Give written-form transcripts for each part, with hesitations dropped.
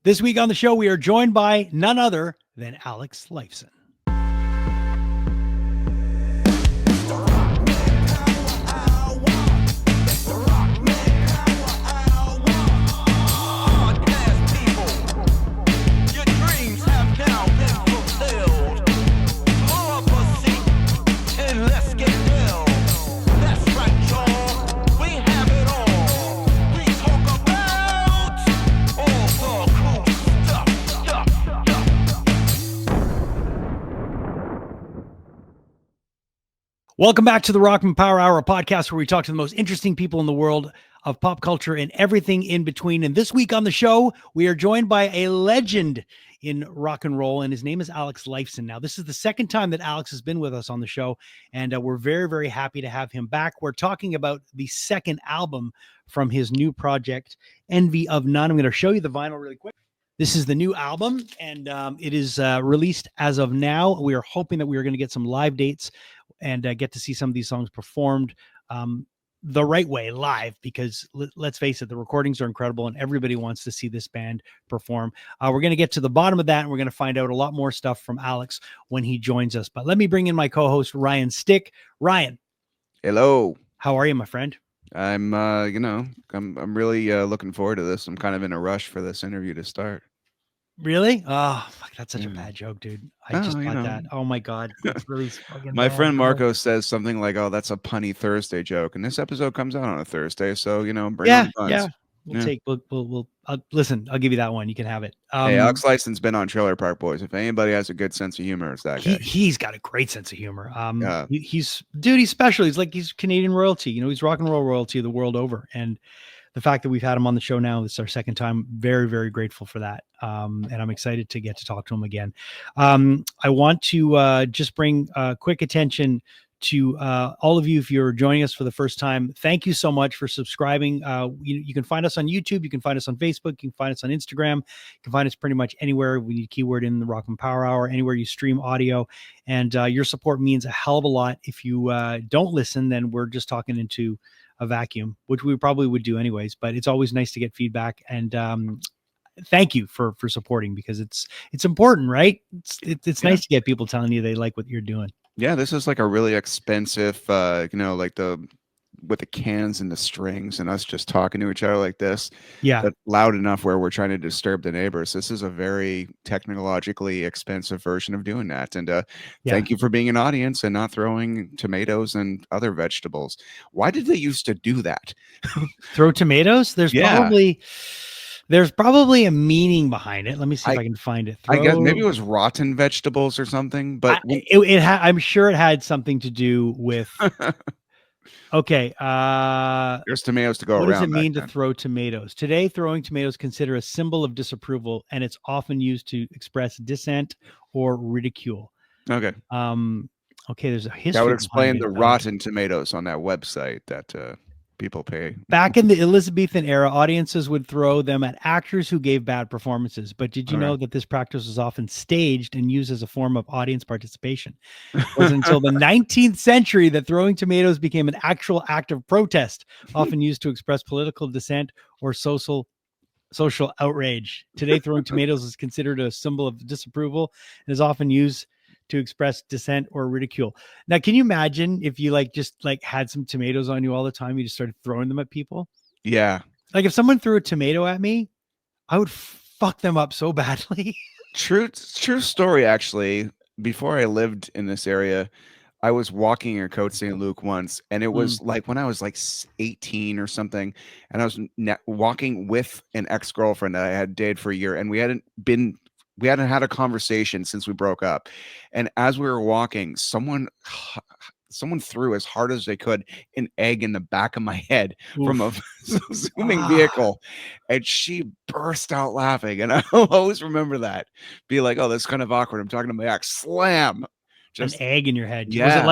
This week on the show, we are joined by none other than Alex Lifeson. Welcome back to the Rockman Power Hour, a podcast where we talk to the most interesting people in the world of pop culture and everything in between. And this week on the show, we are joined by a legend in rock and roll, and his name is Alex Lifeson. Now, this is the second time that Alex has been with us on the show, and we're very, very happy to have him back. We're talking about the second album from his new project, Envy of None. I'm going to show you the vinyl really quick. This is the new album, and it is released as of now. We are hoping that we are going to get some live dates and get to see some of these songs performed the right way, live, because let's face it, the recordings are incredible and everybody wants to see this band perform. We're going to get to the bottom of that, and we're going to find out a lot more stuff from Alex when he joins us. But let me bring in my co-host, Ryan Stick. Ryan. Hello. How are you, my friend? I'm I'm really looking forward to this. I'm kind of in a rush for this interview to start. Really? Oh, fuck, that's such a bad joke, dude. I just thought that. Oh my God. That's really fucking My bad, friend Marco says something like, "Oh, that's a punny Thursday joke." And this episode comes out on a Thursday, so bring on puns. Yeah. We'll listen, I'll give you that one. You can have it. Hey, Alex Lifeson's been on Trailer Park Boys. If anybody has a good sense of humor, it's that guy. He's got a great sense of humor. He's special. He's Canadian royalty. He's rock and roll royalty the world over. And the fact that we've had him on the show now, this is our second time. Very, very grateful for that. And I'm excited to get to talk to him again. I want to just bring quick attention to all of you. If you're joining us for the first time, thank you so much for subscribing. You can find us on YouTube. You can find us on Facebook. You can find us on Instagram. You can find us pretty much anywhere. We need a keyword in the Rockman Power Hour, anywhere you stream audio. And your support means a hell of a lot. If you don't listen, then we're just talking into a vacuum, which we probably would do anyways, but it's always nice to get feedback. And thank you for supporting, because it's important, right? It's nice to get people telling you they like what you're doing. Yeah, this is like a really expensive, like with the cans and the strings and us just talking to each other like this. Yeah. But loud enough where we're trying to disturb the neighbors. This is a very technologically expensive version of doing that. And thank you for being an audience and not throwing tomatoes and other vegetables. Why did they used to do that? Throw tomatoes? There's probably a meaning behind it. Let me see if I can find it. I guess maybe it was rotten vegetables or something, but I'm sure it had something to do with. Okay. There's tomatoes to go around. What does it mean to throw tomatoes? Today, throwing tomatoes considered a symbol of disapproval, and it's often used to express dissent or ridicule. Okay. Okay. There's a history. That would explain the rotten tomatoes on that website that people pay. Back in the Elizabethan era, audiences would throw them at actors who gave bad performances. But did you know that this practice was often staged and used as a form of audience participation? It wasn't until the 19th century that throwing tomatoes became an actual act of protest, often used to express political dissent or social outrage. Today, throwing tomatoes is considered a symbol of disapproval and is often used to express dissent or ridicule. Now, can you imagine if you just had some tomatoes on you all the time, you just started throwing them at people? Yeah. Like if someone threw a tomato at me, I would fuck them up so badly. True story, actually. Before I lived in this area, I was walking in Côte St. Luc once, and it was like when I was like 18 or something, and I was walking with an ex-girlfriend that I had dated for a year, and we hadn't had a conversation since we broke up. And as we were walking, someone threw as hard as they could an egg in the back of my head from a zooming vehicle. And she burst out laughing. And I always remember that. Be like, oh, that's kind of awkward. I'm talking to my ex. Slam. Just an egg in your head. Yeah.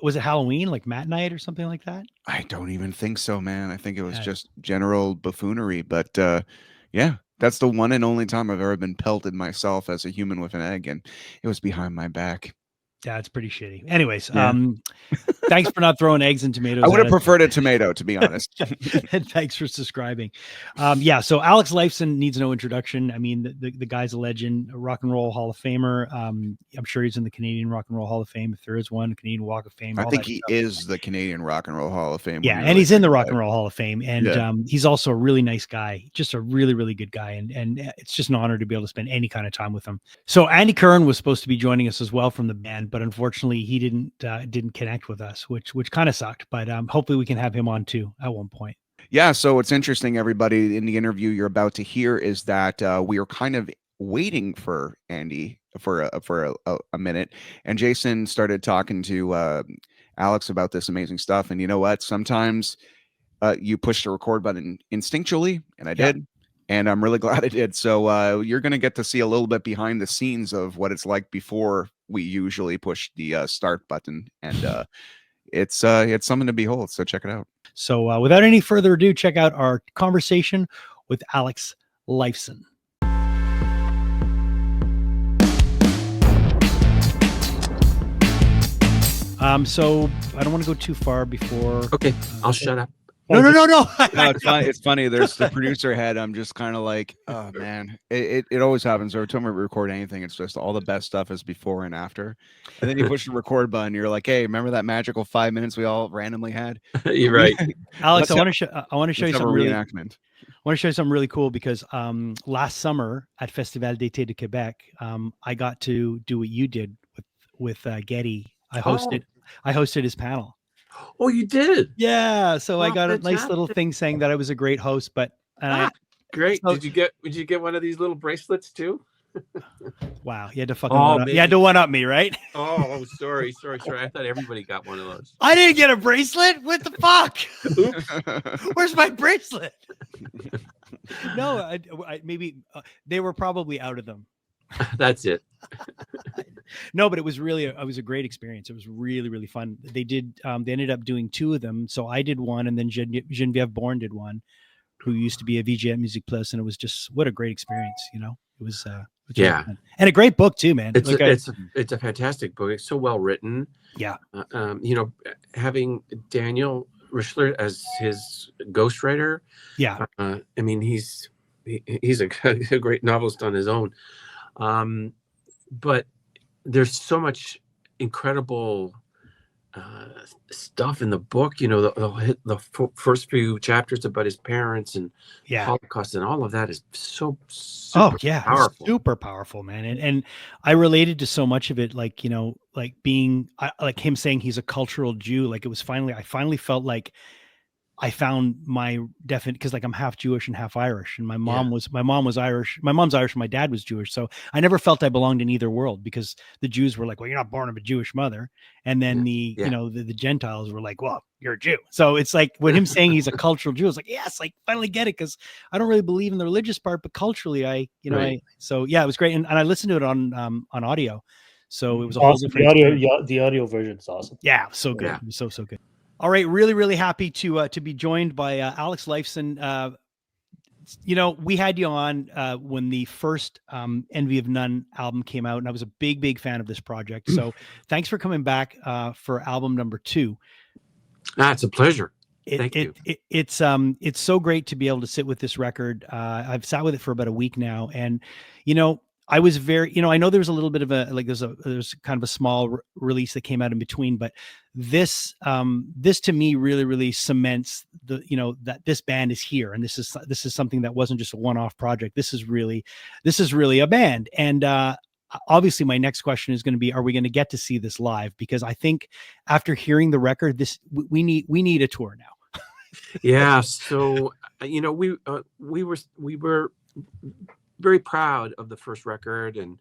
Was it Halloween, like Matt Night or something like that? I don't even think so, man. I think it was just general buffoonery. But yeah. That's the one and only time I've ever been pelted myself as a human with an egg, and it was behind my back. Yeah, it's pretty shitty. Anyways, Yeah. thanks for not throwing eggs and tomatoes. I would at have us. preferred a tomato, to be honest. And thanks for subscribing. Yeah, so Alex Lifeson needs no introduction. I mean, the guy's a legend, a rock and roll Hall of Famer. I'm sure he's in the Canadian Rock and Roll Hall of Fame, if there is one, Canadian Walk of Fame. I all think that he stuff. is the Canadian Rock and Roll Hall of Fame. Yeah, and he's in the Rock and Roll Hall of Fame, and Yeah. he's also a really nice guy, just a really, really good guy, and it's just an honor to be able to spend any kind of time with him. So Andy Curran was supposed to be joining us as well from the band, but unfortunately he didn't connect with us, which kind of sucked. But hopefully we can have him on too at one point. Yeah, so what's interesting, everybody, in the interview you're about to hear is that we are kind of waiting for Andy for a minute, and Jason started talking to Alex about this amazing stuff. And you know what? Sometimes you push the record button instinctually, and I did, and I'm really glad I did. So you're going to get to see a little bit behind the scenes of what it's like before we usually push the start button, and it's something to behold. So check it out. So without any further ado, check out our conversation with Alex Lifeson. So I don't want to go too far before. Okay, I'll shut up. No. No, it's funny. There's the producer head. I'm just kind of like, oh man, it always happens. Every time we record anything, it's just all the best stuff is before and after. And then you push the record button. You're like, hey, remember that magical 5 minutes we all randomly had? You're right. Alex, I want to show you something really. I want to show you something really cool because last summer at Festival d'été de Québec, I got to do what you did with Getty. I hosted his panel. Oh, you did? Yeah. So I got a nice little thing saying that I was a great host, but great. So, did you get one of these little bracelets too? Wow. You had to fucking one up me, right? Oh, sorry. I thought everybody got one of those. I didn't get a bracelet. What the fuck? Oops. Where's my bracelet? No, I maybe they were probably out of them. That's it. No, but it was a great experience. It was really, really fun. They ended up doing 2 of them. So I did one, and then Geneviève Bourne did one, who used to be a VJ at Music Plus, and it was just what a great experience. You know, it was yeah, fun. And a great book too, man. It's a fantastic book. It's so well written. Yeah. You know, having Daniel Richler as his ghostwriter. Yeah. I mean, he's a great novelist on his own. But there's so much incredible stuff in the book. You know, the first few chapters about his parents and Holocaust and all of that is so powerful. Super powerful, man. And I related to so much of it, like, you know, like being like him saying he's a cultural Jew. Like I finally felt like I found my definite, because like I'm half Jewish and half Irish, and my mom was Irish. My mom's Irish. And my dad was Jewish. So I never felt I belonged in either world, because the Jews were like, well, you're not born of a Jewish mother. And then the Gentiles were like, well, you're a Jew. So it's like when him saying he's a cultural Jew, it's like, yes, like finally get it. Cause I don't really believe in the religious part, but culturally it was great. And I listened to it on audio. So it was whole different the audio version is awesome. Yeah. So good. It was so good. All right, really, really happy to be joined by Alex Lifeson. You know, we had you on when the first Envy of None album came out, and I was a big fan of this project. So thanks for coming back for album number 2. It's a pleasure. Thank you. It's so great to be able to sit with this record. I've sat with it for about a week now, and you know, I was very, you know, I know there was a little bit of there's kind of a small release that came out in between, but this to me really, really cements that this band is here. And this is something that wasn't just a one-off project. This is really a band. And, obviously my next question is going to be, are we going to get to see this live? Because I think after hearing the record, we need a tour now. Yeah. So, you know, we were very proud of the first record, and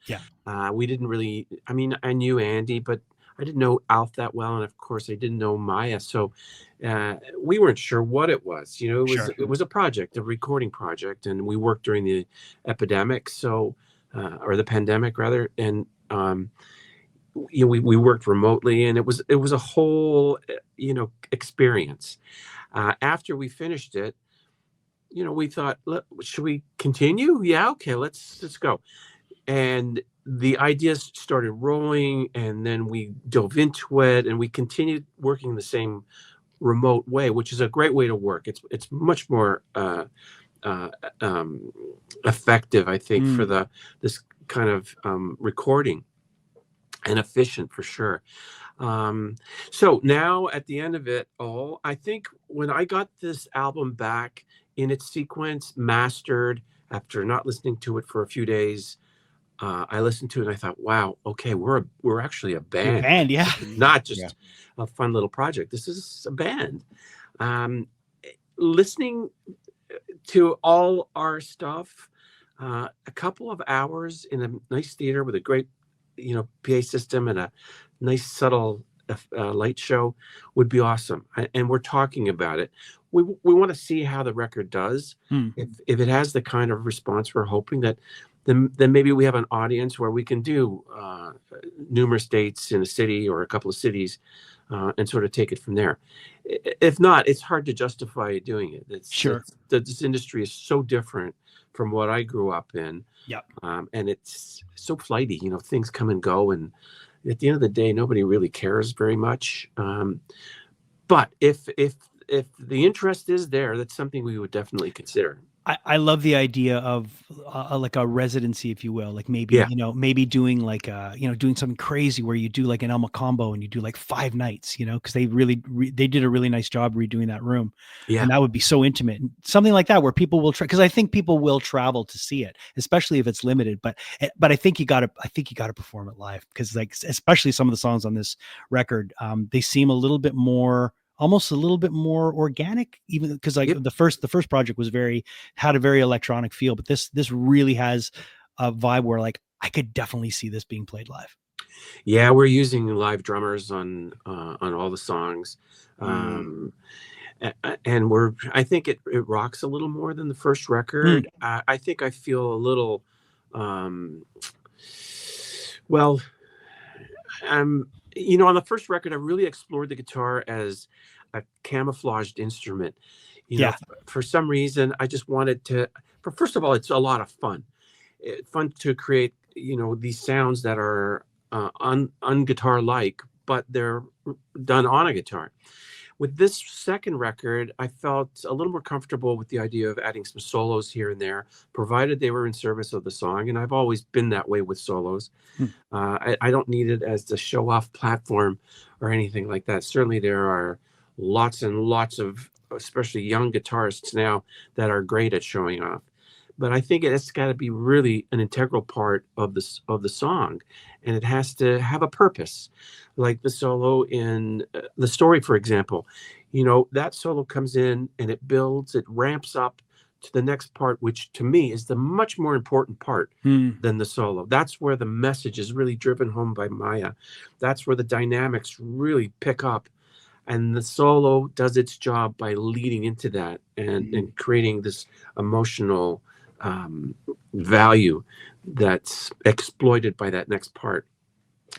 we didn't really, I mean, I knew Andy, but I didn't know Alf that well, and of course I didn't know Maya, so we weren't sure what it was. You know, it was a project, a recording project, and we worked during the epidemic, or the pandemic rather, and you know, we worked remotely, and it was a whole experience. After we finished it, you know, we thought, should we continue? Yeah, okay, let's go. And the ideas started rolling, and then we dove into it, and we continued working the same remote way, which is a great way to work. It's much more uh, um, effective, I think, for this kind of recording, and efficient for sure. So now at the end of it all, I think when I got this album back in its sequence, mastered, after not listening to it for a few days, I listened to it and I thought, wow, okay, we're actually a band. Band, yeah. Not just a fun little project. This is a band. Listening to all our stuff, a couple of hours in a nice theater with a great, PA system and a nice subtle light show would be awesome. And we're talking about it. We want to see how the record does. If it has the kind of response we're hoping, that then maybe we have an audience where we can do numerous dates in a city or a couple of cities, and sort of take it from there. If not, it's hard to justify doing it. This industry is so different from what I grew up in. Yeah. And it's so flighty, things come and go, and at the end of the day, nobody really cares very much. But if the interest is there, that's something we would definitely consider. I love the idea of like a residency, if you will, like maybe, maybe doing like, doing something crazy where you do like an Elma combo and you do like 5 nights, because they really, they did a really nice job redoing that room. Yeah. And that would be so intimate, and something like that where people will try, because I think people will travel to see it, especially if it's limited. But I think you gotta perform it live, because like, especially some of the songs on this record, they seem almost a little bit more organic, even because like the first project had a very electronic feel, but this really has a vibe where like I could definitely see this being played live. Yeah, we're using live drummers on all the songs. And I think it rocks a little more than the first record. I think I feel a little on the first record, I really explored the guitar as a camouflaged instrument. For some reason, I just wanted to. First of all, it's a lot of fun. Fun to create, these sounds that are un-guitar-like, but they're done on a guitar. With this second record, I felt a little more comfortable with the idea of adding some solos here and there, provided they were in service of the song. And I've always been that way with solos. I don't need it as the show-off platform or anything like that. Certainly there are lots and lots of, especially young guitarists now, that are great at showing off. But I think it's got to be really an integral part of the song, and it has to have a purpose. Like the solo in The Story, for example, that solo comes in and it builds, it ramps up to the next part, which to me is the much more important part than the solo. That's where the message is really driven home by Maya. That's where the dynamics really pick up. And the solo does its job by leading into that and creating this emotional value that's exploited by that next part.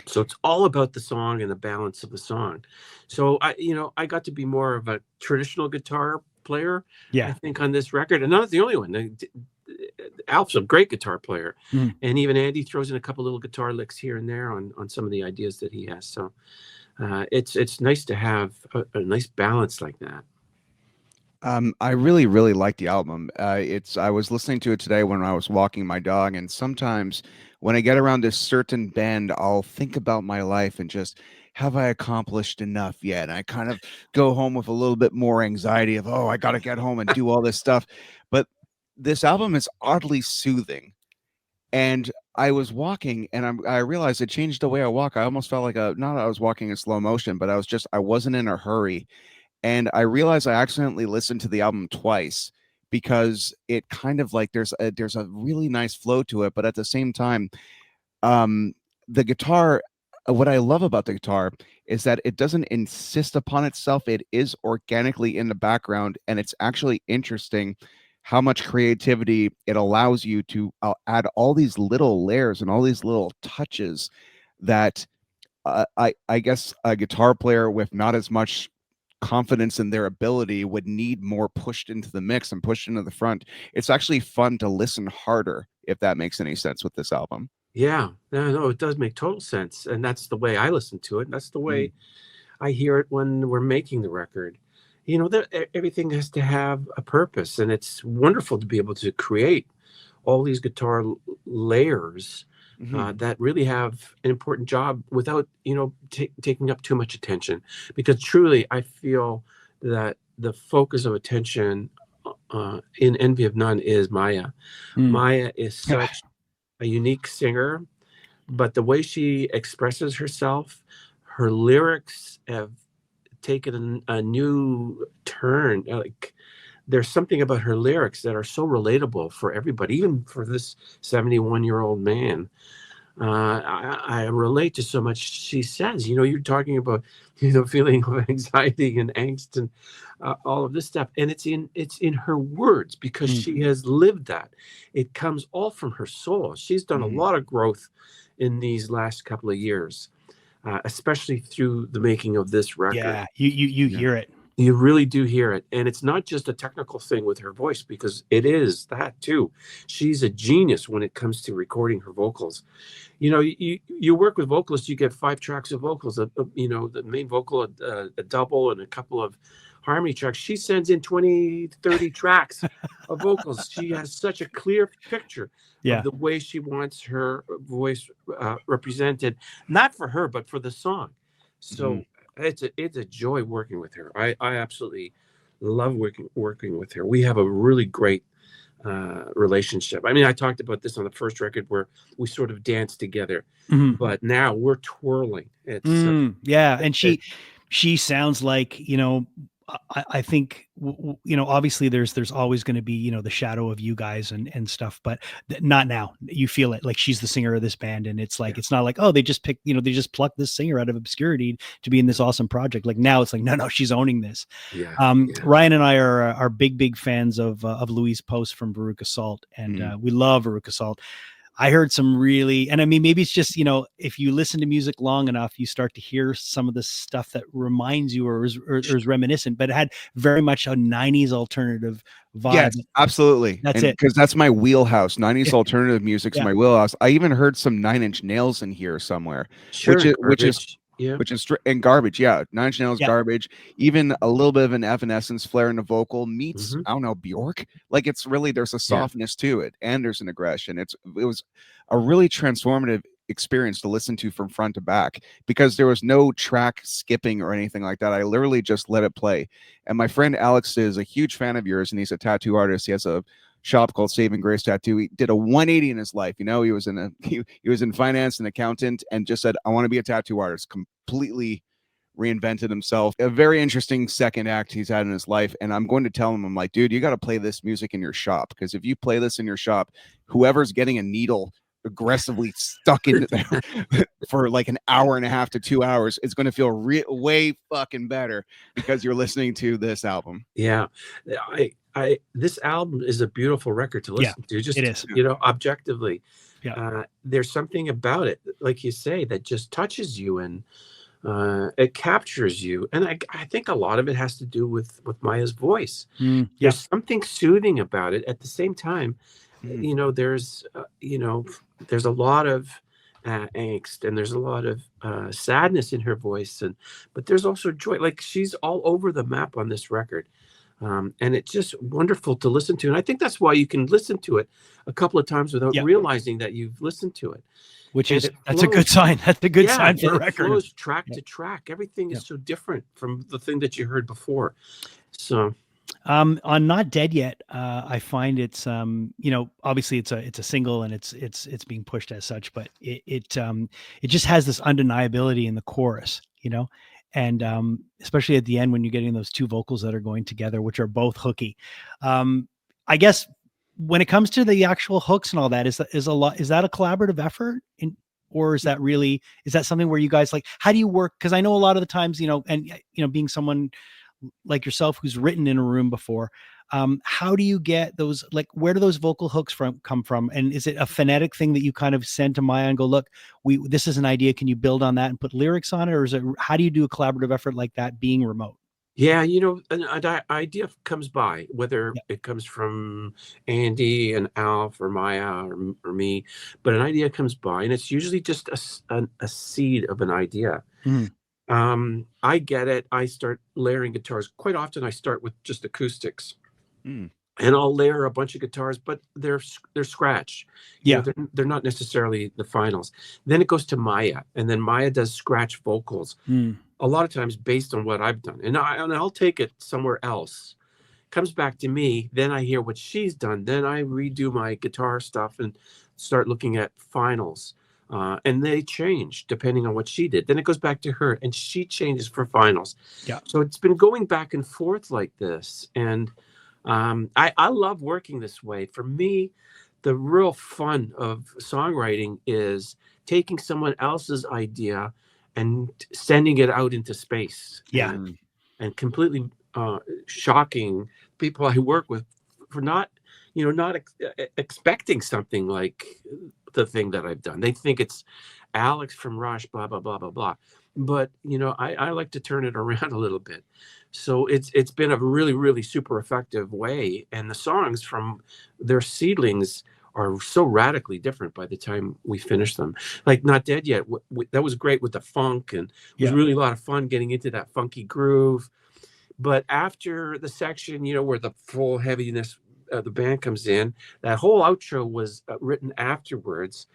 So it's all about the song and the balance of the song. So I got to be more of a traditional guitar player, I think, on this record. And not the only one. Alf's a great guitar player, and even Andy throws in a couple little guitar licks here and there on some of the ideas that he has. So it's nice to have a nice balance like that. I really, really like the album. I was listening to it today when I was walking my dog, and sometimes when I get around this certain bend, I'll think about my life and just, have I accomplished enough yet? And I kind of go home with a little bit more anxiety of, I got to get home and do all this stuff. But this album is oddly soothing. And I was walking and I realized it changed the way I walk. I almost felt like not I was walking in slow motion, but I wasn't in a hurry. And I realized I accidentally listened to the album twice, because it kind of like there's a really nice flow to it, but at the same time, the guitar, what I love about the guitar is that it doesn't insist upon itself. It is organically in the background, and it's actually interesting how much creativity it allows you to add all these little layers and all these little touches that I guess a guitar player with not as much confidence in their ability would need more pushed into the mix and pushed into the front. It's actually fun to listen harder, if that makes any sense, with this album. Yeah, no, it does make total sense, and that's the way I listen to it. And that's the way I hear it when we're making the record. You know, that everything has to have a purpose, and it's wonderful to be able to create all these guitar layers Mhm. that really have an important job without, taking up too much attention. Because truly, I feel that the focus of attention in Envy of None is Maya. Mm. Maya is such a unique singer, but the way she expresses herself, her lyrics have taken a new turn. Like there's something about her lyrics that are so relatable for everybody, even for this 71-year-old man. I relate to so much she says. You're talking about feeling of anxiety and angst and all of this stuff, and it's in her words because she has lived that. It comes all from her soul. She's done a lot of growth in these last couple of years, especially through the making of this record. Yeah, you hear it. You really do hear it. And it's not just a technical thing with her voice, because it is that too. She's a genius when it comes to recording her vocals. You work with vocalists, you get 5 tracks of vocals, the main vocal, a double, and a couple of harmony tracks. She sends in 20, 30 tracks of vocals. She has such a clear picture Yeah. of the way she wants her voice represented, not for her, but for the song. So it's a joy working with her. I absolutely love working with her. We have a really great relationship. I mean, I talked about this on the first record where we sort of danced together, but now we're twirling. It's yeah, and she sounds like, I think obviously there's always going to be the shadow of you guys and stuff, but not now. You feel it, like she's the singer of this band, and it's like it's not like, oh, they just picked, they just plucked this singer out of obscurity to be in this awesome project. Like now it's like, no, she's owning this. yeah. Ryan and I are big fans of Louise Post from Veruca Salt, and we love Veruca Salt. I heard some really, and I mean, maybe it's just, if you listen to music long enough, you start to hear some of the stuff that reminds you or is reminiscent, but it had very much a 90s alternative vibe. Yes, absolutely. That's it. Because that's my wheelhouse. 90s alternative music's my wheelhouse. I even heard some 9 Inch Nails in here somewhere, which is and Garbage. Yeah, 9 Inch Nails, Garbage, even a little bit of an Evanescence flair in the vocal meets, I don't know, Bjork. Like it's really, there's a softness to it, and there's an aggression. It was a really transformative experience to listen to from front to back, because there was no track skipping or anything like that. I literally just let it play. And my friend Alex is a huge fan of yours, and he's a tattoo artist. He has a shop called Saving Grace Tattoo. He did a 180 in his life. He was in finance, an accountant, and just said, I want to be a tattoo artist. Completely reinvented himself. A very interesting second act he's had in his life. And I'm going to tell him, I'm like, dude, you got to play this music in your shop, because if you play this in your shop, whoever's getting a needle aggressively stuck into there for like an hour and a half to 2 hours, it's going to feel way fucking better because you're listening to this album. Yeah, this album is a beautiful record to listen to. Just, it is. Objectively, there's something about it, like you say, that just touches you, and it captures you. And I think a lot of it has to do with Maya's voice. There's something soothing about it. At the same time, there's a lot of angst, and there's a lot of sadness in her voice, but there's also joy. Like she's all over the map on this record, and it's just wonderful to listen to. And I think that's why you can listen to it a couple of times without realizing that you've listened to it. That's a good sign. That's a good sign for a record. It flows track to track. Everything is so different from the thing that you heard before. So. On Not Dead Yet, I find it's obviously it's a single, and it's being pushed as such, but it just has this undeniability in the chorus, and especially at the end when you're getting those two vocals that are going together, which are both hooky. I guess when it comes to the actual hooks and all that, is that a collaborative effort, or is that something where you guys, like, how do you work? Because I know a lot of the times, being someone like yourself who's written in a room before, how do you get those, like, where do those vocal hooks come from? And is it a phonetic thing that you kind of send to Maya and go, look, this is an idea, can you build on that and put lyrics on it? Or how do you do a collaborative effort like that being remote? Yeah, an idea comes by, whether Yeah. it comes from Andy and Alf or Maya or me, but an idea comes by, and it's usually just a seed of an idea. Mhm. I get it. I start layering guitars. Quite often, I start with just acoustics, Mm. and I'll layer a bunch of guitars, but they're scratch. Yeah. They're not necessarily the finals. Then it goes to Maya, and then Maya does scratch vocals. Mm. A lot of times based on what I've done, and I'll take it somewhere else. Comes back to me, then I hear what she's done. Then I redo my guitar stuff and start looking at finals. And they change depending on what she did. Then it goes back to her, and she changes for finals. Yeah. So it's been going back and forth like this, and I love working this way. For me, the real fun of songwriting is taking someone else's idea and sending it out into space. Yeah. And completely shocking people I work with for not expecting something like the thing that I've done. They think it's Alex from Rush, blah blah blah blah blah. But I like to turn it around a little bit. So it's been a really really super effective way, and the songs from their seedlings are so radically different by the time we finish them. Like Not Dead Yet, that was great with the funk, and it was really a lot of fun getting into that funky groove. But after the section, where the full heaviness of the band comes in, that whole outro was written afterwards.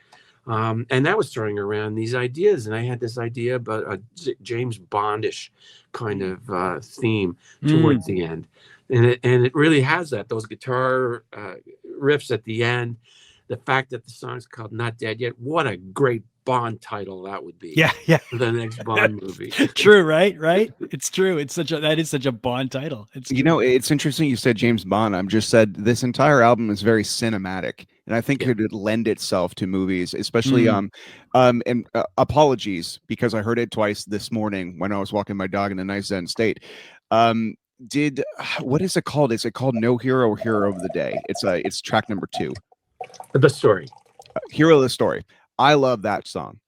And that was throwing around these ideas. And I had this idea about a James Bondish kind of theme towards the end. And it really has that, those guitar riffs at the end. The fact that the song's called Not Dead Yet, what a great Bond title that would be. Yeah. Yeah. For the next Bond movie. True. Right. It's true. That is such a Bond title. It's interesting you said James Bond. I'm just said this entire album is very cinematic, and I think it would lend itself to movies, especially and apologies because I heard it twice this morning when I was walking my dog in a nice Zen state. What is it called? Is it called No Hero or Hero of the Day? It's track number 2. The story. Hero of the Story. I love that song.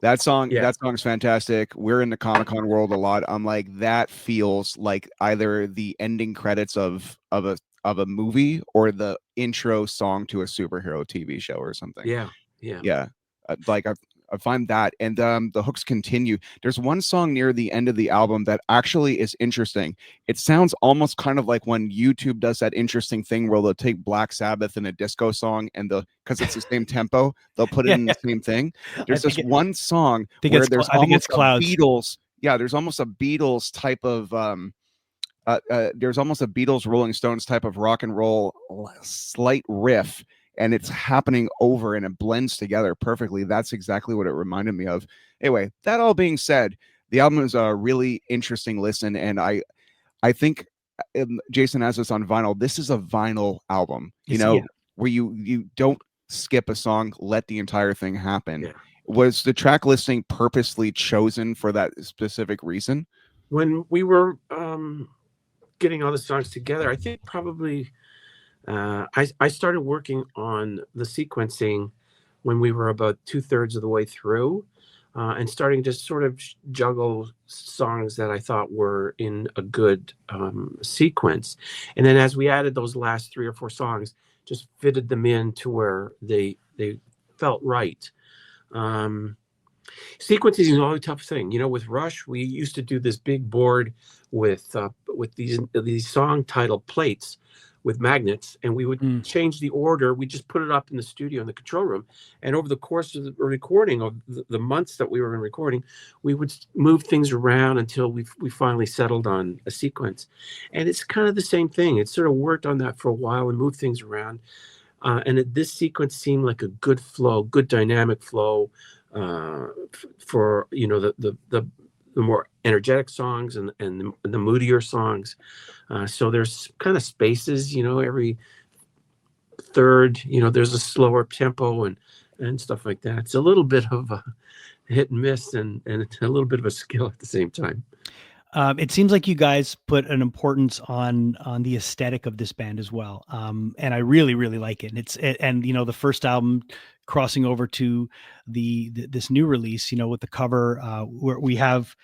That song is fantastic. We're in the Comic-Con world a lot. I'm like, that feels like either the ending credits of a movie or the intro song to a superhero TV show or something. Yeah. Like I find that, and the hooks continue. There's one song near the end of the album that actually is interesting. It sounds almost kind of like when YouTube does that interesting thing where they'll take Black Sabbath and a disco song, and because it's the same tempo, they'll put it in the same thing. There's this one song where there's almost a Beatles. Yeah, there's almost a Beatles type of there's almost a Beatles Rolling Stones type of rock and roll slight riff, and it's happening over and it blends together perfectly. That's exactly what it reminded me of. Anyway, that all being said, the album is a really interesting listen, and I think Jason has this on vinyl. This is a vinyl album, where you don't skip a song, let the entire thing happen. Yeah. Was the track listing purposely chosen for that specific reason? When we were getting all the songs together, I think probably I started working on the sequencing when we were about 2/3 of the way through, and starting to sort of juggle songs that I thought were in a good sequence. And then as we added those last 3 or 4 songs, just fitted them in to where they felt right. Sequencing is always a tough thing. With Rush, we used to do this big board with these song title plates with magnets, and we would change the order. We just put it up in the studio in the control room, and over the course of the recording of the months that we were in recording, we would move things around until we finally settled on a sequence. And it's kind of the same thing. It sort of worked on that for a while and moved things around, and this sequence seemed like a good flow, good dynamic flow for the more energetic songs and the moodier songs. So there's kind of spaces, every third, there's a slower tempo and stuff like that. It's a little bit of a hit and miss and a little bit of a skill at the same time. It seems like you guys put an importance on the aesthetic of this band as well, and I really really like it. And the first album crossing over to this new release, with the cover where we have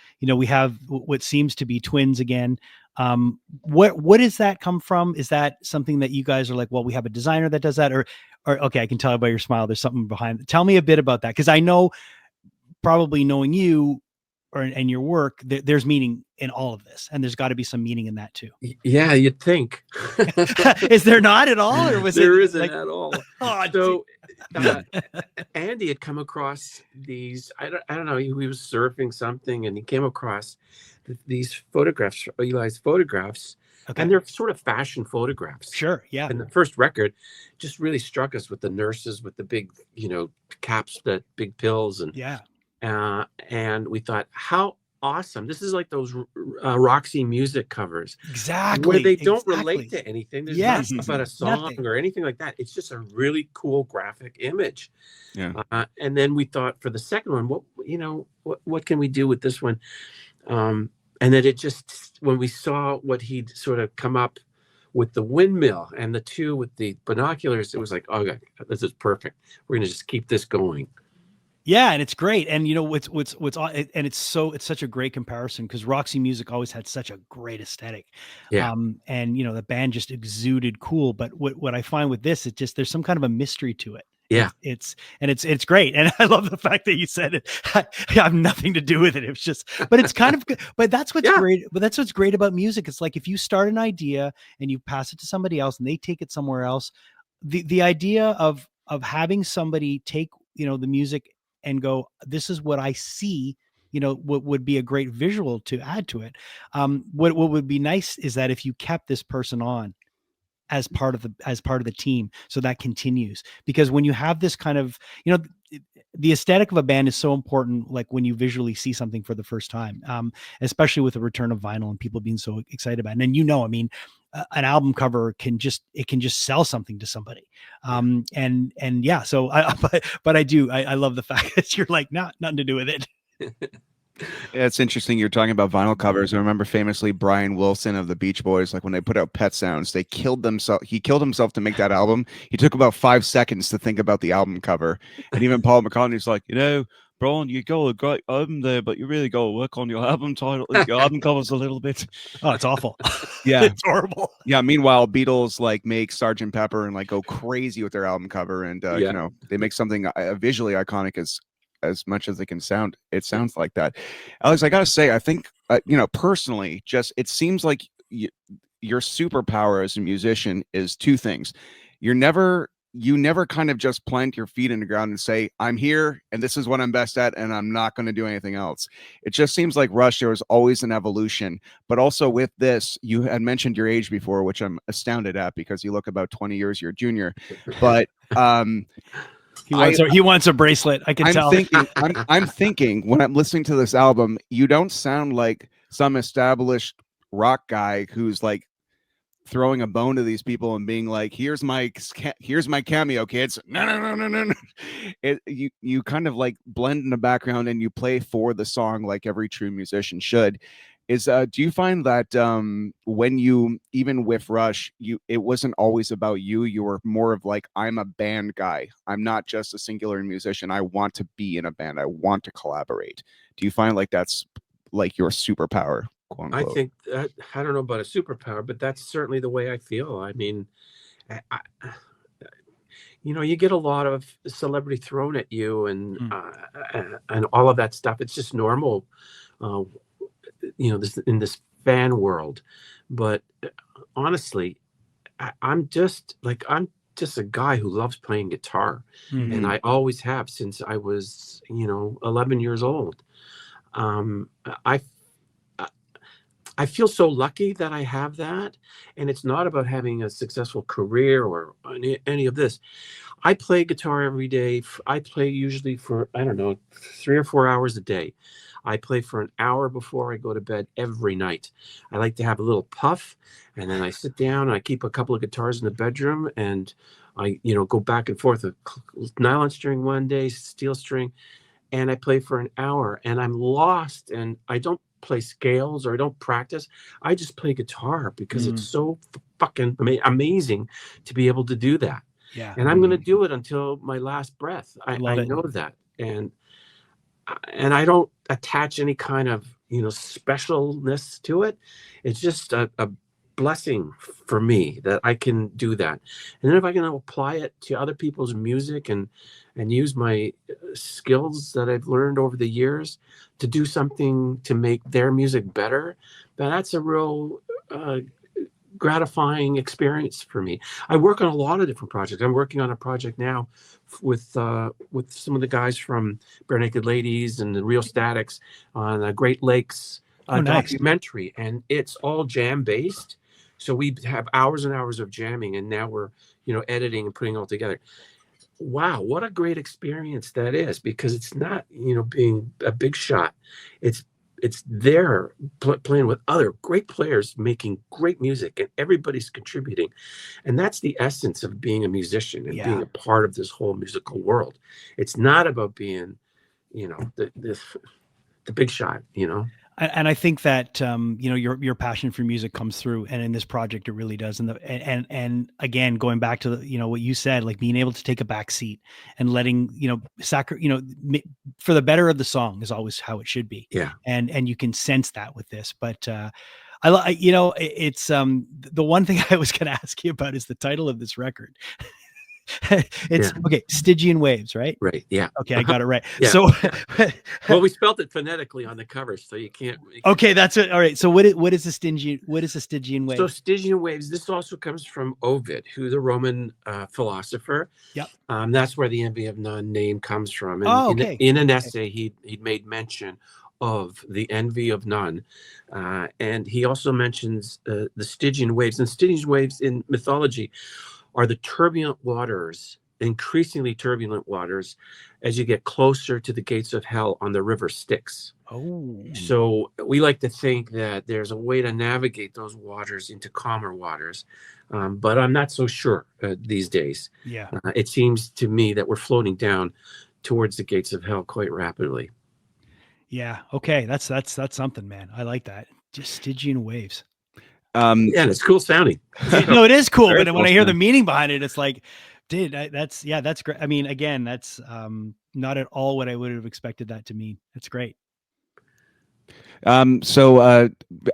what seems to be twins again, What does that come from? Is that something that you guys are like, well, we have a designer that does that, or okay, I can tell by your smile there's something behind it. Tell me a bit about that, because I know, probably knowing you and your work, there's meaning in all of this, and there's got to be some meaning in that too. Yeah, you'd think. Is there not at all, or was there it isn't like, at all? oh, So Andy had come across these. I don't know. He was surfing something, and he came across these photographs, Eli's photographs, okay. and they're sort of fashion photographs. Sure, yeah. And the first record just really struck us with the nurses with the big, caps, that big pills, and Yeah. And we thought, how awesome! This is like those Roxy music covers, Exactly, where they don't relate to anything. There's Yes, not about a song nothing. or anything like that. It's just a really cool graphic image. Yeah. And then we thought, for the second one, what can we do with this one? And then it just, when we saw what he'd sort of come up with, the windmill and the two with the binoculars, it was like, oh, this is perfect. We're going to just keep this going. Yeah, and it's great. And what's and it's such a great comparison, because Roxy Music always had such a great aesthetic. Yeah. And the band just exuded cool. But what I find with this, there's some kind of a mystery to it. Yeah. It's great. And I love the fact that you said it. I have nothing to do with it. It's just, but it's kind of, but that's what's great. But that's what's great about music. It's like, if you start an idea and you pass it to somebody else and they take it somewhere else, the idea of having somebody take, the music and go, this is what I see, what would be a great visual to add to it. What would be nice is that if you kept this person on as part of the team, so that continues, because when you have this kind of, the aesthetic of a band is so important. Like when you visually see something for the first time, especially with the return of vinyl and people being so excited about it. And I mean, an album cover can just sell something to somebody. And yeah, so but I love the fact that you're like, nothing to do with it. Yeah, it's interesting you're talking about vinyl covers. I remember famously Brian Wilson of the Beach Boys, like when they put out Pet Sounds, he killed himself to make that album. He took about 5 seconds to think about the album cover. And even Paul McCartney's like, Brian, you got a great album there, but you really got to work on your album title, your album covers a little bit. Oh, it's awful. Yeah. It's horrible. Yeah. Meanwhile, Beatles like make Sgt. Pepper and like go crazy with their album cover. And, they make something visually iconic as much as it can sound. It sounds like that. Alex, I got to say, I think, personally, just, it seems like your superpower as a musician is two things. You never kind of just plant your feet in the ground and say, I'm here and this is what I'm best at and I'm not going to do anything else. It just seems like Rush, there was always an evolution. But also with this, you had mentioned your age before, which I'm astounded at because you look about 20 years your junior. But he wants a bracelet. I can tell. I'm thinking when I'm listening to this album, you don't sound like some established rock guy who's like throwing a bone to these people and being like, here's my cameo, kids. No. You kind of like blend in the background and you play for the song like every true musician should. Do you find that when you, even with Rush, it wasn't always about you? You were more of like, I'm a band guy. I'm not just a singular musician. I want to be in a band. I want to collaborate. Do you find like that's like your superpower? Quote unquote? I think that, I don't know about a superpower, but that's certainly the way I feel. I mean, you get a lot of celebrity thrown at you and all of that stuff. It's just normal. This in this fan world, but honestly, I'm just a guy who loves playing guitar, and I always have since I was 11 years old. I feel so lucky that I have that, and it's not about having a successful career or any of this. I play guitar every day. I play usually for 3 or 4 hours a day. I play for an hour before I go to bed every night. I like to have a little puff, and then I sit down and I keep a couple of guitars in the bedroom, and I, go back and forth, a nylon string one day, steel string, and I play for an hour, and I'm lost, and I don't play scales or I don't practice. I just play guitar because it's so fucking amazing to be able to do that. Yeah. And I'm going to do it until my last breath. I know that. And I don't attach any kind of, specialness to it. It's just a blessing for me that I can do that. And then if I can apply it to other people's music and use my skills that I've learned over the years to do something to make their music better, that's a real gratifying experience for me. I work on a lot of different projects. I'm working on a project now with some of the guys from Bare Naked Ladies and the Real Statics on a Great Lakes documentary, and it's all jam based. So we have hours and hours of jamming, and now we're editing and putting it all together. Wow, what a great experience that is, because it's not being a big shot. It's there playing with other great players, making great music, and everybody's contributing. And that's the essence of being a musician and being a part of this whole musical world. It's not about being, the big shot, And I think that your passion for music comes through, and in this project it really does. And again, going back to what you said, like being able to take a back seat and letting for the better of the song is always how it should be. Yeah. And you can sense that with this. But it's the one thing I was going to ask you about is the title of this record. It's okay, Stygian Waves, right? Right. Yeah. Okay, I got it right. Yeah. So, well, we spelled it phonetically on the cover, so you can't. Okay, that's it. All right. So, what is a Stygian wave? So, Stygian waves. This also comes from Ovid, who the Roman philosopher. Yep. That's where the envy of none name comes from. And in an essay, he'd made mention of the envy of none, and he also mentions the Stygian waves. And Stygian waves in mythology are the turbulent waters, increasingly turbulent waters, as you get closer to the gates of hell on the river Styx. Oh. So we like to think that there's a way to navigate those waters into calmer waters, but I'm not so sure these days. Yeah. It seems to me that we're floating down towards the gates of hell quite rapidly. Yeah. Okay. That's something, man. I like that. Just Stygian waves. And it's cool sounding. No, it is cool, but Very when I hear cool the meaning behind it, it's like, dude, that's great. I mean, again, that's not at all what I would have expected that to mean. It's great. So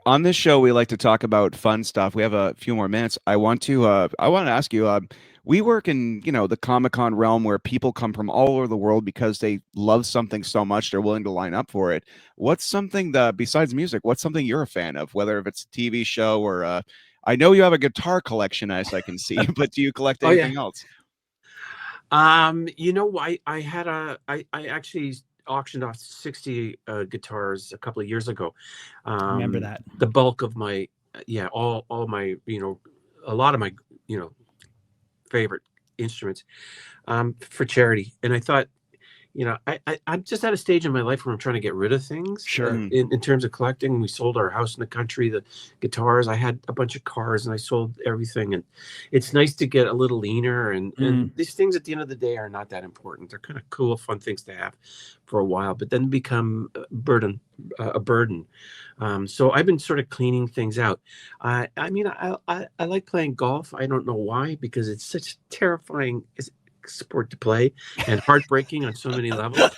on this show, we like to talk about fun stuff. We have a few more minutes. I want to ask you, we work in, the Comic-Con realm where people come from all over the world because they love something so much they're willing to line up for it. What's something that, besides music, what's something you're a fan of, whether if it's a TV show or I know you have a guitar collection, as I can see, but do you collect anything else? I actually auctioned off 60 guitars a couple of years ago. Remember that. The bulk of my all my a lot of my favorite instruments for charity. And I thought, I'm just at a stage in my life where I'm trying to get rid of things. Sure. In terms of collecting, we sold our house in the country, the guitars. I had a bunch of cars, and I sold everything. And it's nice to get a little leaner. And these things, at the end of the day, are not that important. They're kind of cool, fun things to have for a while, but then become a burden. So I've been sort of cleaning things out. I like playing golf. I don't know why, because it's such a terrifying sport to play and heartbreaking on so many levels.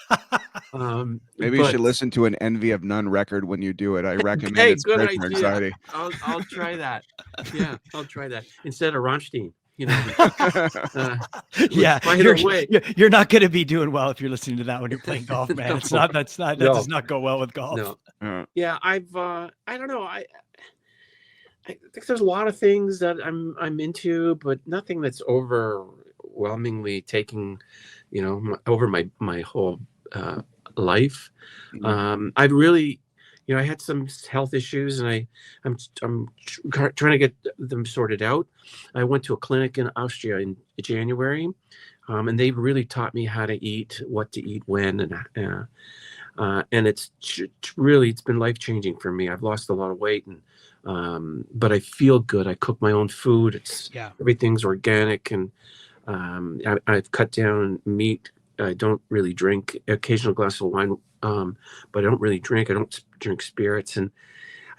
Maybe you should listen to an Envy of None record when you do it. I recommend hey, it's good great idea. for anxiety. I'll try that. Yeah, I'll try that instead of Rammstein. You're not going to be doing well if you're listening to that when you're playing golf, man. That does not go well with golf. No. Yeah, I don't know. I think there's a lot of things that I'm into, but nothing that's overwhelmingly taking, over my whole life. I've really, I had some health issues, and I'm trying to get them sorted out. I went to a clinic in Austria in January, and they really taught me how to eat, what to eat, when, and it's been life-changing for me. I've lost a lot of weight, but I feel good. I cook my own food. Everything's organic, and I've cut down meat. I don't really drink. Occasional glass of wine, but I don't really drink. I don't drink spirits, and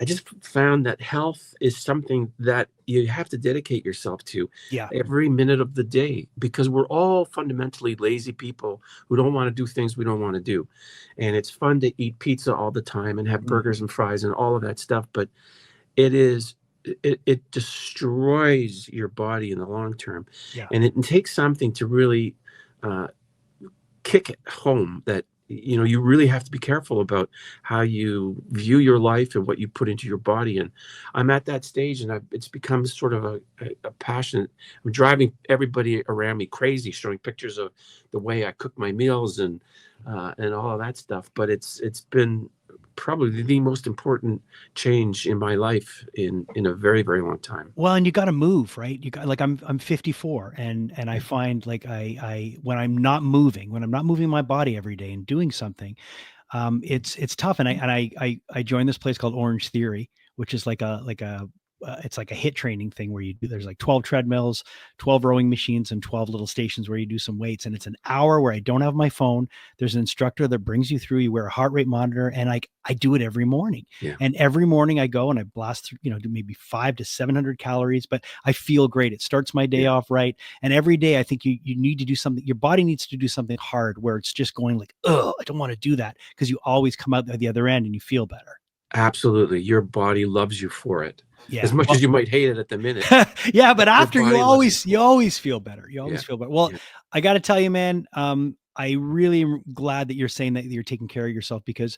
I just found that health is something that you have to dedicate yourself to Yeah. every minute of the day, because we're all fundamentally lazy people who don't want to do things we don't want to do. And it's fun to eat pizza all the time and have burgers and fries and all of that stuff, but it destroys your body in the long term. Yeah. And it takes something to really uh, kick it home that you really have to be careful about how you view your life and what you put into your body. And I'm at that stage, and it's become sort of a passion. I'm driving everybody around me crazy, showing pictures of the way I cook my meals and all of that stuff. But it's been probably the most important change in my life in a very, very long time. Well, and you got to move, right? You got, like, I'm 54, and I find, like, I when I'm not moving, my body every day and doing something, it's tough. And I joined this place called Orange Theory, which is like a it's like a hit training thing where there's like 12 treadmills, 12 rowing machines, and 12 little stations where you do some weights. And it's an hour where I don't have my phone. There's an instructor that brings you through. You wear a heart rate monitor, and I do it every morning. Yeah. And every morning I go and I blast through, do maybe 500 to 700 calories, but I feel great. It starts my day off right. And every day I think you need to do something. Your body needs to do something hard where it's just going like, oh, I don't want to do that, because you always come out the other end and you feel better. Absolutely. Your body loves you for it. Yeah. As much as you might hate it at the minute. Yeah, but after body you loves you always feel better. You always Yeah. feel better. Well, Yeah. I got to tell you, man, I really am glad that you're saying that you're taking care of yourself, because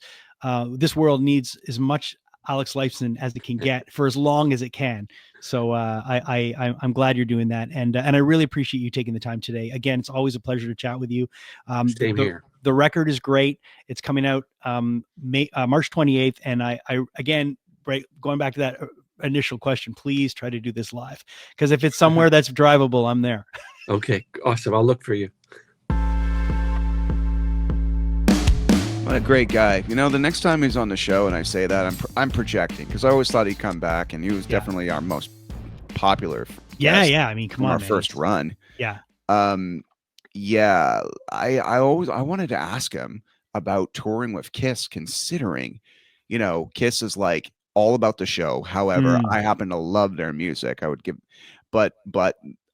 this world needs as much Alex Lifeson as it can get for as long as it can. So I'm glad you're doing that, and I really appreciate you taking the time today. Again, it's always a pleasure to chat with you. Same here. The record is great. It's coming out March 28th, and I again, right, going back to that initial question, please try to do this live, because if it's somewhere that's drivable, I'm there. Okay, awesome. I'll look for you. What a great guy. The next time he's on the show and I say that, I'm projecting, because I always thought he'd come back, and he was definitely our most popular guest. Yeah. I mean, come on, our man. first run. Yeah. Yeah. I wanted to ask him about touring with Kiss, considering, Kiss is like all about the show. However, I happen to love their music. I would give, but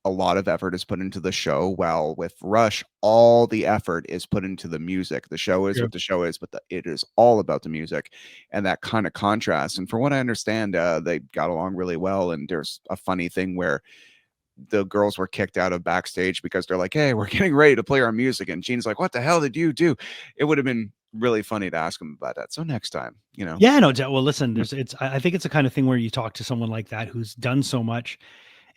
a lot of effort is put into the show. While with Rush, all the effort is put into the music. The show is what the show is, but it is all about the music, and that kind of contrast. And from what I understand, they got along really well. And there's a funny thing where the girls were kicked out of backstage because they're like, "Hey, we're getting ready to play our music," and Gene's like, "What the hell did you do?" It would have been really funny to ask him about that. So next time, Yeah, no doubt. Well, listen, I think it's the kind of thing where you talk to someone like that who's done so much,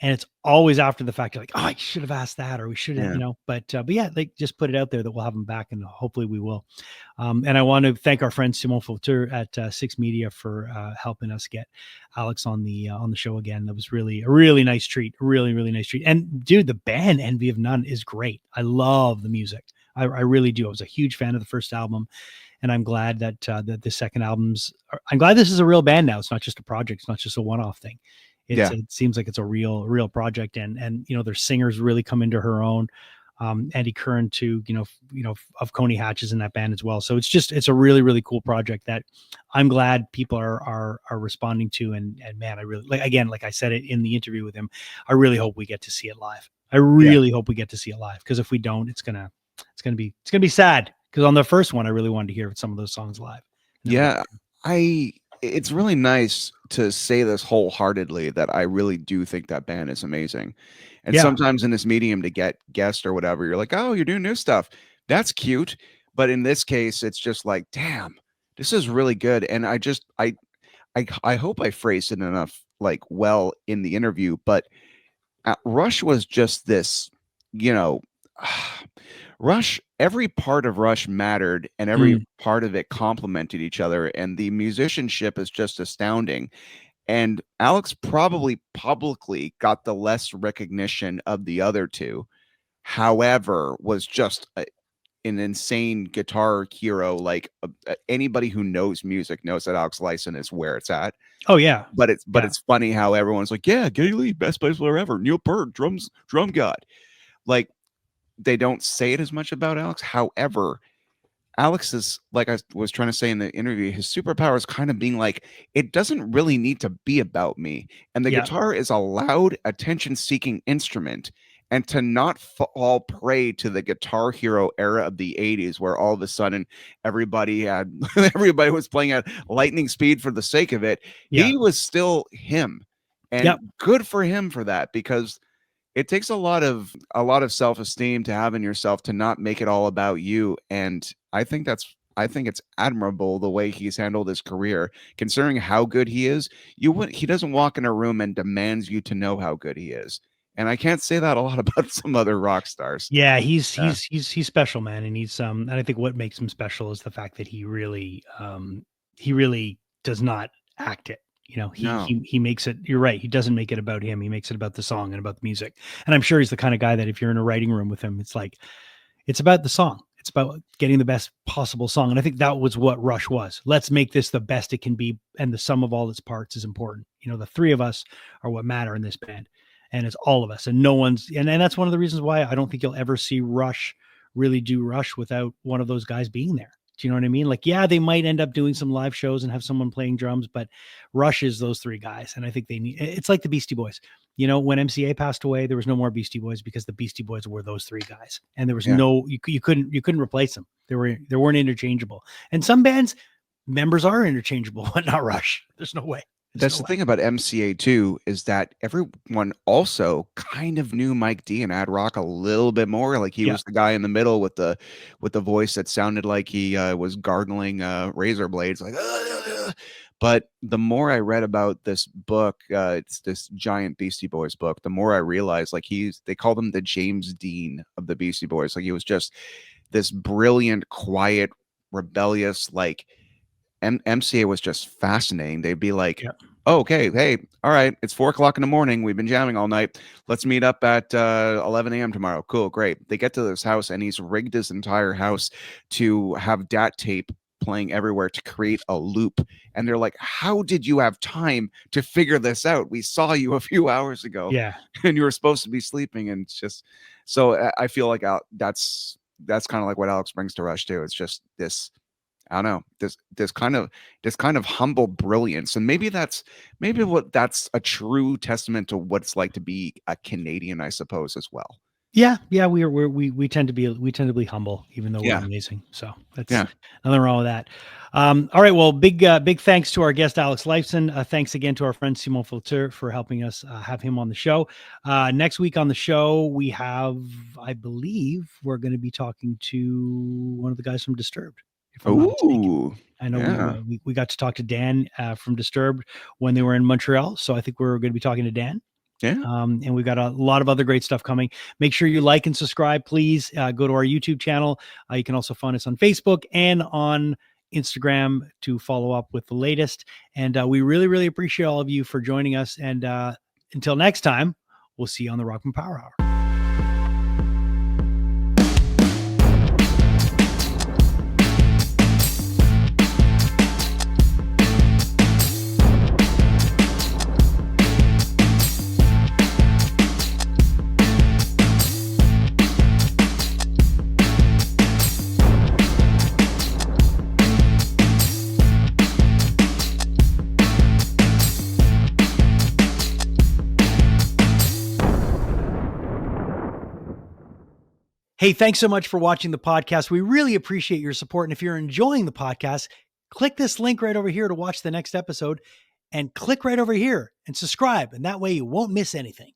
and it's always after the fact, you're like, oh, I should have asked that, or we should have, but yeah, they just put it out there that we'll have them back, and hopefully we will. And I want to thank our friend Simon Fauteur at Six Media for helping us get Alex on the show again. That was really a really nice treat, really, really nice treat. And dude, the band Envy of None is great. I love the music. I really do. I was a huge fan of the first album, and I'm glad that the second album's. I'm glad this is a real band now. It's not just a project. It's not just a one-off thing. It seems like it's a real project, and their singers really come into her own. Andy Curran too, of Coney Hatch is in that band as well. So it's a really, really cool project that I'm glad people are responding to. And man, I really like I said it in the interview with him, I really hope we get to see it live. I really hope we get to see it live, because if we don't, it's gonna be sad. Because on the first one, I really wanted to hear some of those songs live. Yeah, it's really nice to say this wholeheartedly, that I really do think that band is amazing. And sometimes in this medium, to get guests or whatever, you're like, oh, you're doing new stuff. That's cute. But in this case, it's just like, damn, this is really good. And I hope I phrased it enough, like, well in the interview, but Rush was just this, Rush, every part of Rush mattered, and every part of it complemented each other, and the musicianship is just astounding. And Alex probably publicly got the less recognition of the other two. However, was just an insane guitar hero. Like, anybody who knows music knows that Alex Lifeson is where it's at. Oh yeah. But it's funny how everyone's like, yeah, Geddy Lee, best bass player ever. Neil Peart, drum god. Like, they don't say it as much about Alex. However, Alex is, like I was trying to say in the interview, his superpower is kind of being like, it doesn't really need to be about me. And the Yeah. guitar is a loud, attention-seeking instrument. And to not fall prey to the Guitar Hero era of the 80s, where all of a sudden everybody was playing at lightning speed for the sake of it. Yeah. He was still him. And Yep. good for him for that, because it takes a lot of self-esteem to have in yourself to not make it all about you. And I think it's admirable the way he's handled his career, considering how good he is. He doesn't walk in a room and demands you to know how good he is. And I can't say that a lot about some other rock stars. Yeah, he's special, man, and and I think what makes him special is the fact that he really does not act it. You know, No. he makes it. You're right. He doesn't make it about him. He makes it about the song and about the music. And I'm sure he's the kind of guy that if you're in a writing room with him, it's like it's about the song. It's about getting the best possible song. And I think that was what Rush was. Let's make this the best it can be, and the sum of all its parts is important. You know, the three of us are what matter in this band. And it's all of us, and no one's, and that's one of the reasons why I don't think you'll ever see Rush really do Rush without one of those guys being there. Do you know what I mean? Like, yeah, they might end up doing some live shows and have someone playing drums, but Rush is those three guys. And I think it's like the Beastie Boys. You know, when MCA passed away, there was no more Beastie Boys because the Beastie Boys were those three guys. And there was you couldn't replace them. They weren't interchangeable. And some bands members are interchangeable, but not Rush. There's no way. That's the thing about MCA too, is that everyone also kind of knew Mike D and Ad Rock a little bit more. Like he was the guy in the middle with the voice that sounded like he was gargling razor blades, like. But the more I read about this book, it's this giant Beastie Boys book, the more I realized like they called him the James Dean of the Beastie Boys. Like he was just this brilliant, quiet, rebellious, like. MCA was just fascinating. They'd be like, oh, okay, hey, all right, it's 4 o'clock in the morning. We've been jamming all night. Let's meet up at 11 a.m. tomorrow. Cool, great. They get to this house, and he's rigged his entire house to have DAT tape playing everywhere to create a loop. And they're like, how did you have time to figure this out? We saw you a few hours ago. Yeah. And you were supposed to be sleeping. And it's just, so I feel like that's kind of like what Alex brings to Rush too. It's just this, I don't know, this kind of humble brilliance. And maybe that's a true testament to what it's like to be a Canadian, I suppose, as well. Yeah. We tend to be humble, even though we're amazing. So that's nothing wrong with that. All right. Well, big thanks to our guest, Alex Lifeson. Thanks again to our friend Simon Filter for helping us have him on the show. Next week on the show, we have, I believe we're going to be talking to one of the guys from Disturbed. Ooh, I know we got to talk to Dan from Disturbed when they were in Montreal. So I think we're going to be talking to Dan. Yeah. And we've got a lot of other great stuff coming. Make sure you like and subscribe, please. Go to our YouTube channel. You can also find us on Facebook and on Instagram to follow up with the latest. And we really, really appreciate all of you for joining us. And until next time, we'll see you on the Rockman Power Hour. Hey, thanks so much for watching the podcast. We really appreciate your support. And if you're enjoying the podcast, click this link right over here to watch the next episode, and click right over here and subscribe. And that way you won't miss anything.